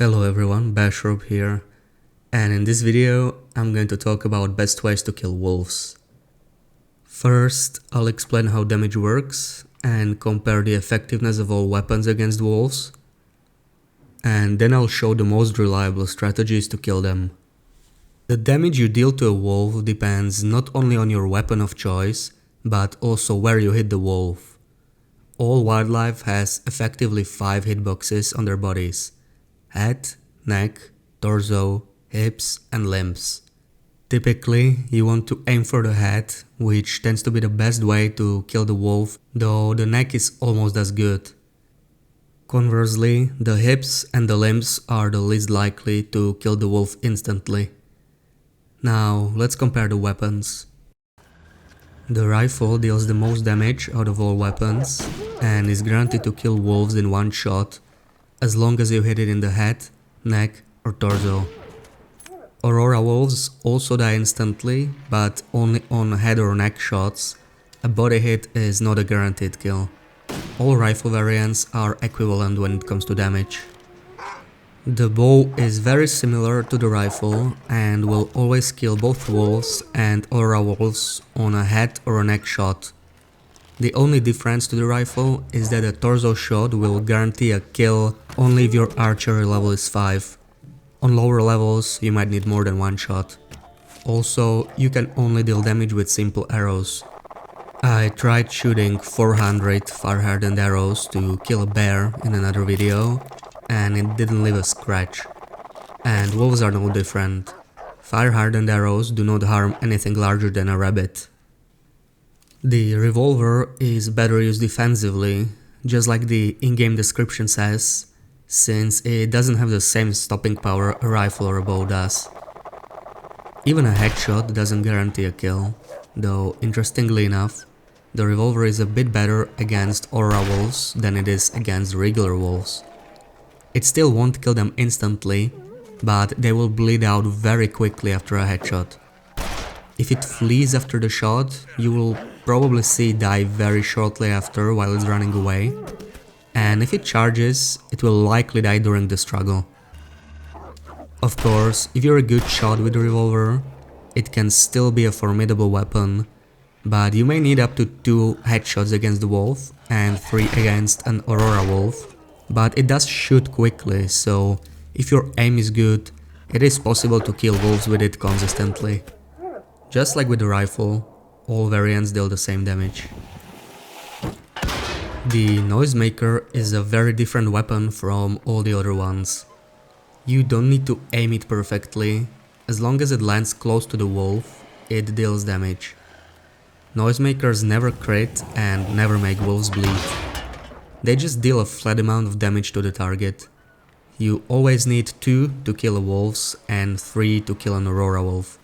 Hello everyone, Bashrob here, and in this video I'm going to talk about best ways to kill wolves. First, I'll explain how damage works and compare the effectiveness of all weapons against wolves, and then I'll show the most reliable strategies to kill them. The damage you deal to a wolf depends not only on your weapon of choice, but also where you hit the wolf. All wildlife has effectively 5 hitboxes on their bodies: head, neck, torso, hips and limbs. Typically, you want to aim for the head, which tends to be the best way to kill the wolf, though the neck is almost as good. Conversely, the hips and the limbs are the least likely to kill the wolf instantly. Now, let's compare the weapons. The rifle deals the most damage out of all weapons and is guaranteed to kill wolves in one shot, as long as you hit it in the head, neck or torso. Aurora wolves also die instantly, but only on head or neck shots. A body hit is not a guaranteed kill. All rifle variants are equivalent when it comes to damage. The bow is very similar to the rifle and will always kill both wolves and Aurora wolves on a head or a neck shot. The only difference to the rifle is that a torso shot will guarantee a kill only if your archery level is 5. On lower levels you might need more than one shot. Also, you can only deal damage with simple arrows. I tried shooting 400 fire-hardened arrows to kill a bear in another video, and it didn't leave a scratch. And wolves are no different. Fire-hardened arrows do not harm anything larger than a rabbit. The revolver is better used defensively, just like the in-game description says, since it doesn't have the same stopping power a rifle or a bow does. Even a headshot doesn't guarantee a kill, though interestingly enough, the revolver is a bit better against Aurora wolves than it is against regular wolves. It still won't kill them instantly, but they will bleed out very quickly after a headshot. If it flees after the shot, you will probably see it die very shortly after while it's running away, and if it charges, it will likely die during the struggle. Of course, if you're a good shot with the revolver, it can still be a formidable weapon, but you may need up to 2 headshots against the wolf and 3 against an Aurora wolf, but it does shoot quickly, so if your aim is good, it is possible to kill wolves with it consistently. Just like with the rifle, all variants deal the same damage. The Noisemaker is a very different weapon from all the other ones. You don't need to aim it perfectly, as long as it lands close to the wolf, it deals damage. Noisemakers never crit and never make wolves bleed. They just deal a flat amount of damage to the target. You always need 2 to kill a wolf and 3 to kill an Aurora wolf.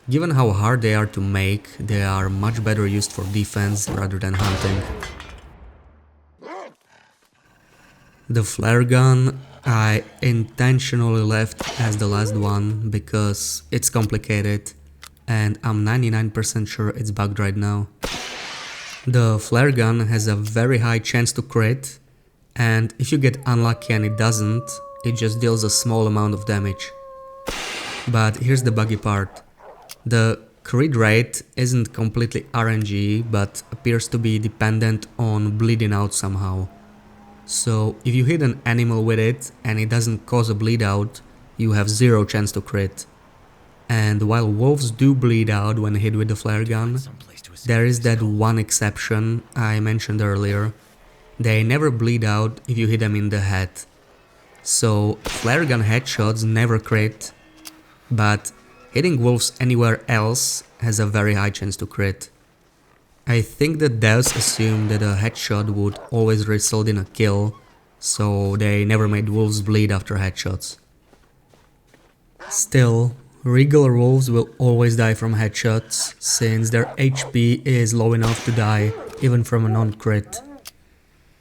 Given how hard they are to make, they are much better used for defense rather than hunting. The flare gun I intentionally left as the last one because it's complicated and I'm 99% sure it's bugged right now. The flare gun has a very high chance to crit, and if you get unlucky and it doesn't, it just deals a small amount of damage. But here's the buggy part. The crit rate isn't completely RNG, but appears to be dependent on bleeding out somehow. So if you hit an animal with it and it doesn't cause a bleed out, you have 0 chance to crit. And while wolves do bleed out when hit with the flare gun, there is that one exception I mentioned earlier. They never bleed out if you hit them in the head. So flare gun headshots never crit, but hitting wolves anywhere else has a very high chance to crit. I think that devs assumed that a headshot would always result in a kill, so they never made wolves bleed after headshots. Still, regular wolves will always die from headshots, since their HP is low enough to die even from a non-crit.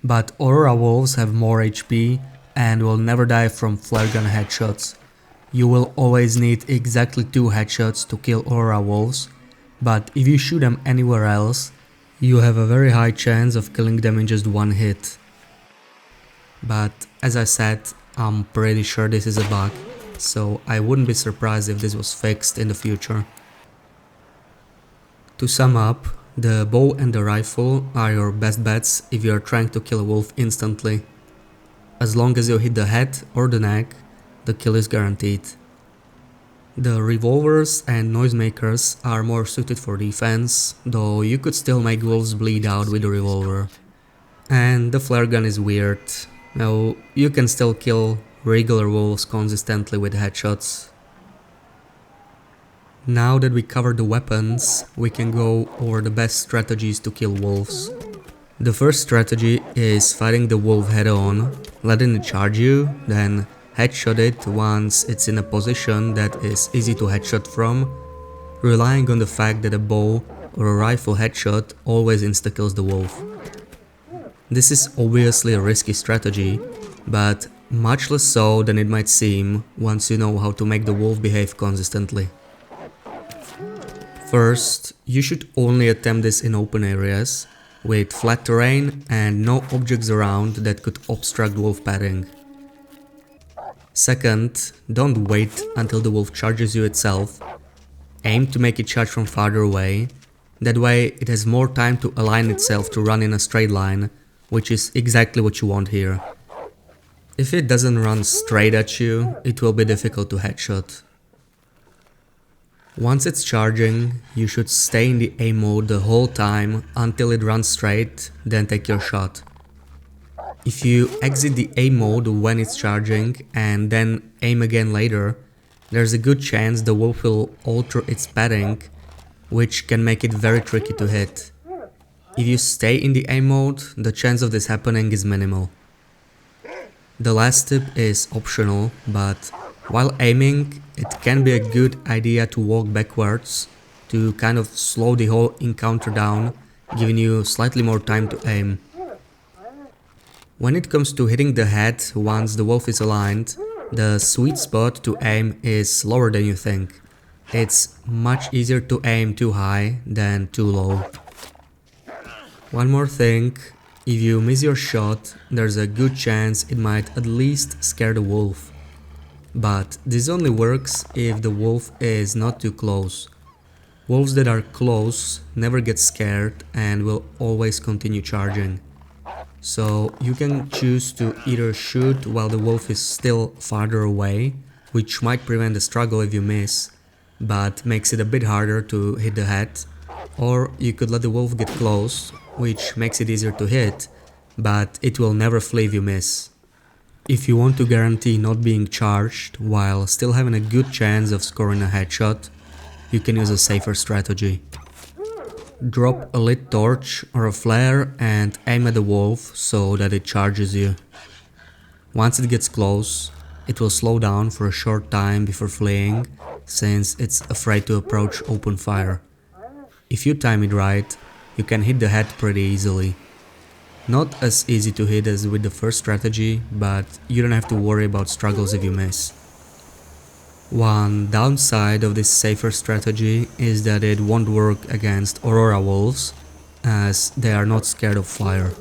But Aurora wolves have more HP and will never die from flare gun headshots. You will always need exactly 2 headshots to kill Aurora wolves, but if you shoot them anywhere else, you have a very high chance of killing them in just 1 hit. But as I said, I'm pretty sure this is a bug, so I wouldn't be surprised if this was fixed in the future. To sum up, the bow and the rifle are your best bets if you are trying to kill a wolf instantly. As long as you hit the head or the neck, the kill is guaranteed. The revolvers and noisemakers are more suited for defense, though you could still make wolves bleed out with a revolver. And the flare gun is weird. Now, you can still kill regular wolves consistently with headshots. Now that we covered the weapons, we can go over the best strategies to kill wolves. The first strategy is fighting the wolf head on, letting it charge you, then headshot it once it's in a position that is easy to headshot from, relying on the fact that a bow or a rifle headshot always insta-kills the wolf. This is obviously a risky strategy, but much less so than it might seem once you know how to make the wolf behave consistently. First, you should only attempt this in open areas, with flat terrain and no objects around that could obstruct wolf padding. Second, don't wait until the wolf charges you itself. Aim to make it charge from farther away. That way it has more time to align itself to run in a straight line, which is exactly what you want here. If it doesn't run straight at you, it will be difficult to headshot. Once it's charging, you should stay in the aim mode the whole time until it runs straight, then take your shot. If you exit the aim mode when it's charging and then aim again later, there's a good chance the wolf will alter its padding, which can make it very tricky to hit. If you stay in the aim mode, the chance of this happening is minimal. The last tip is optional, but while aiming, it can be a good idea to walk backwards to kind of slow the whole encounter down, giving you slightly more time to aim. When it comes to hitting the head once the wolf is aligned, the sweet spot to aim is lower than you think. It's much easier to aim too high than too low. One more thing, if you miss your shot, there's a good chance it might at least scare the wolf. But this only works if the wolf is not too close. Wolves that are close never get scared and will always continue charging. So you can choose to either shoot while the wolf is still farther away, which might prevent the struggle if you miss, but makes it a bit harder to hit the head, or you could let the wolf get close, which makes it easier to hit, but it will never flee if you miss. If you want to guarantee not being charged while still having a good chance of scoring a headshot, you can use a safer strategy. Drop a lit torch or a flare and aim at the wolf so that it charges you. Once it gets close, it will slow down for a short time before fleeing, since it's afraid to approach open fire. If you time it right, you can hit the head pretty easily. Not as easy to hit as with the first strategy, but you don't have to worry about struggles if you miss. One downside of this safer strategy is that it won't work against Aurora wolves, as they are not scared of fire.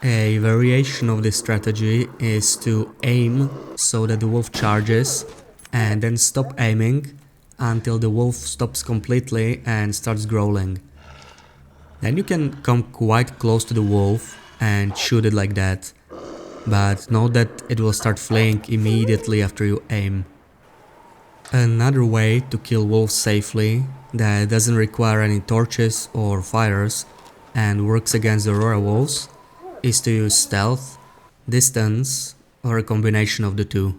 A variation of this strategy is to aim so that the wolf charges and then stop aiming until the wolf stops completely and starts growling. Then you can come quite close to the wolf and shoot it like that, but note that it will start fleeing immediately after you aim. Another way to kill wolves safely that doesn't require any torches or fires and works against the Aurora wolves is to use stealth, distance, or a combination of the two.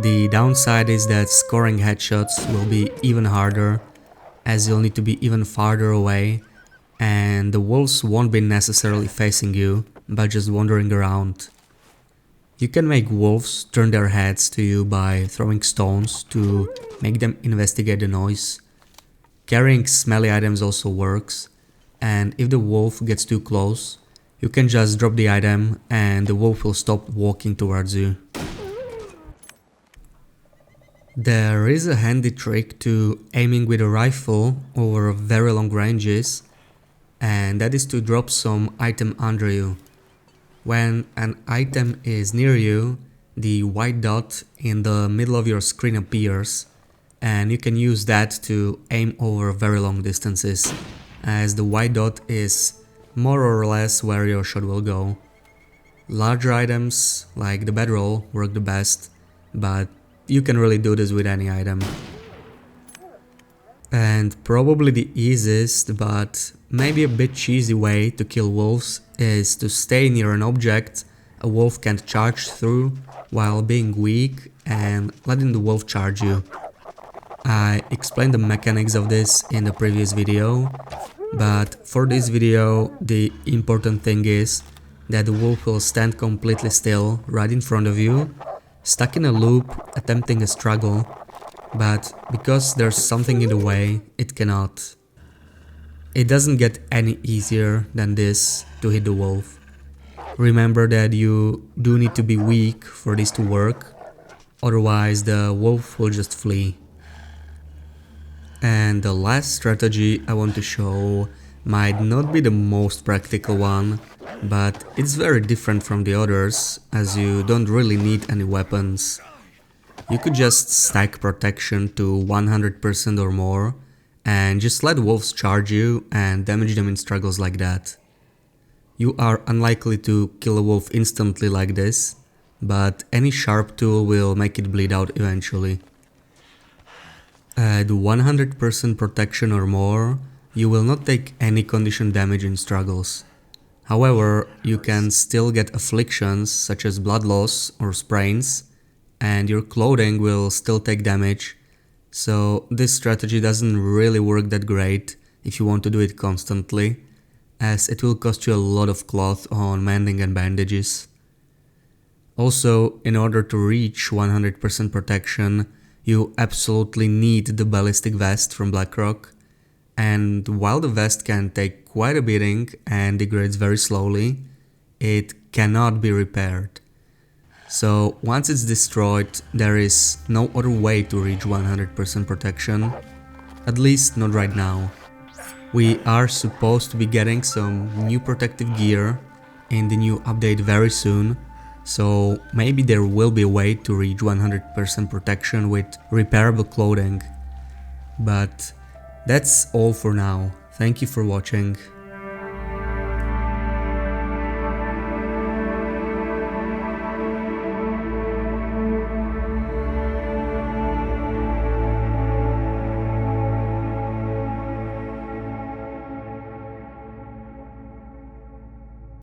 The downside is that scoring headshots will be even harder, as you'll need to be even farther away, and the wolves won't be necessarily facing you, but just wandering around. You can make wolves turn their heads to you by throwing stones to make them investigate the noise. Carrying smelly items also works, and if the wolf gets too close, you can just drop the item and the wolf will stop walking towards you. There is a handy trick to aiming with a rifle over very long ranges, and that is to drop some item under you. When an item is near you, the white dot in the middle of your screen appears, and you can use that to aim over very long distances, as the white dot is more or less where your shot will go. Larger items, like the bedroll, work the best, but you can really do this with any item. And probably the easiest, but maybe a bit cheesy way to kill wolves is to stay near an object a wolf can't charge through while being weak and letting the wolf charge you. I explained the mechanics of this in the previous video, but for this video the important thing is that the wolf will stand completely still right in front of you, stuck in a loop, attempting a struggle, but because there's something in the way, it cannot. It doesn't get any easier than this to hit the wolf. Remember that you do need to be weak for this to work, otherwise the wolf will just flee. And the last strategy I want to show might not be the most practical one, but it's very different from the others, as you don't really need any weapons. You could just stack protection to 100% or more, and just let wolves charge you and damage them in struggles like that. You are unlikely to kill a wolf instantly like this, but any sharp tool will make it bleed out eventually. At 100% protection or more, you will not take any condition damage in struggles. However, you can still get afflictions such as blood loss or sprains, and your clothing will still take damage, so this strategy doesn't really work that great if you want to do it constantly, as it will cost you a lot of cloth on mending and bandages. Also, in order to reach 100% protection, you absolutely need the ballistic vest from Blackrock, and while the vest can take quite a beating and degrades very slowly, it cannot be repaired. So once it's destroyed, there is no other way to reach 100% protection, at least not right now. We are supposed to be getting some new protective gear in the new update very soon, so maybe there will be a way to reach 100% protection with repairable clothing. But that's all for now. Thank you for watching.